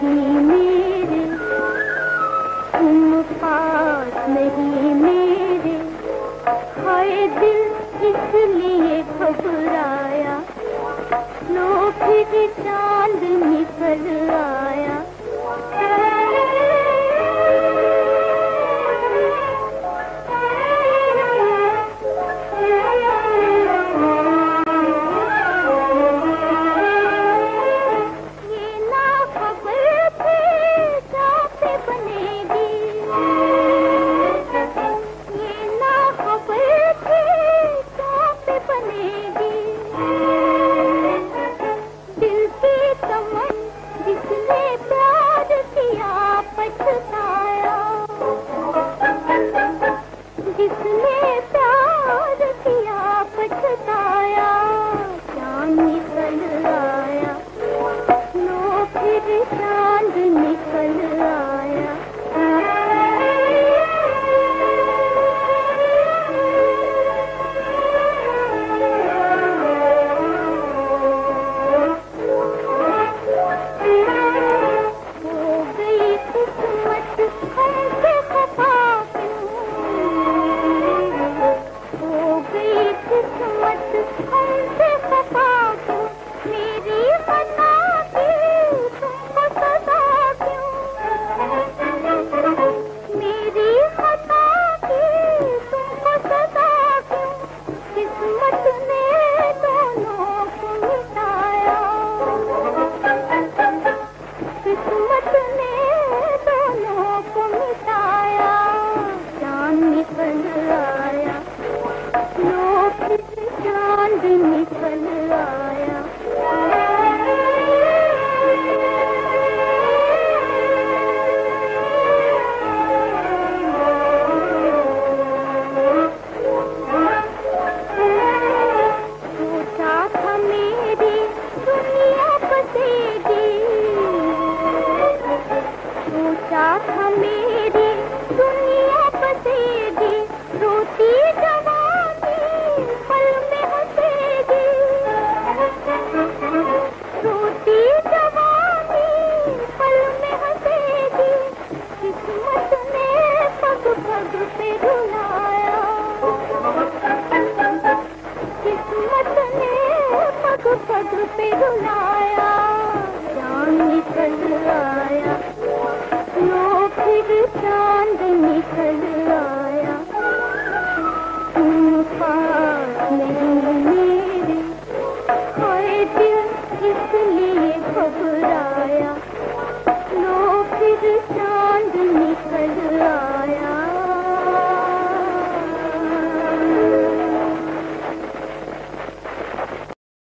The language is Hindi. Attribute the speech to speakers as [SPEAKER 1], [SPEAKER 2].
[SPEAKER 1] नहीं मेरे, तुम पास नहीं मेरे, हाय दिल इसलिए घबराया, लो फिर चांद निकल आया। जिसने प्यार किया पछताया, चांद निकल आया, लो फिर चांद निकल आया। हो गई किस्मत हमसे खफा, किस्मत हमसे खफा क्यों, मेरी खता की तुमको सजा क्यों, मेरी खता की तुमको सजा क्यों, किस्मत ने दोनों को मिटाया, किस्मत ने दोनों को मिटाया, चांद निकल आया, लो फिर चांद निकल आया। सोचा था मेरी दुनिया बसेगी, सोचा था मेरी दुनिया बसेगी, रोती जवानी पल में हंसेगी, रोती जवानी पल में हंसेगी, किस्मत ने पग पग पे रुलाया, किस्मत ने पग पग पे रुलाया।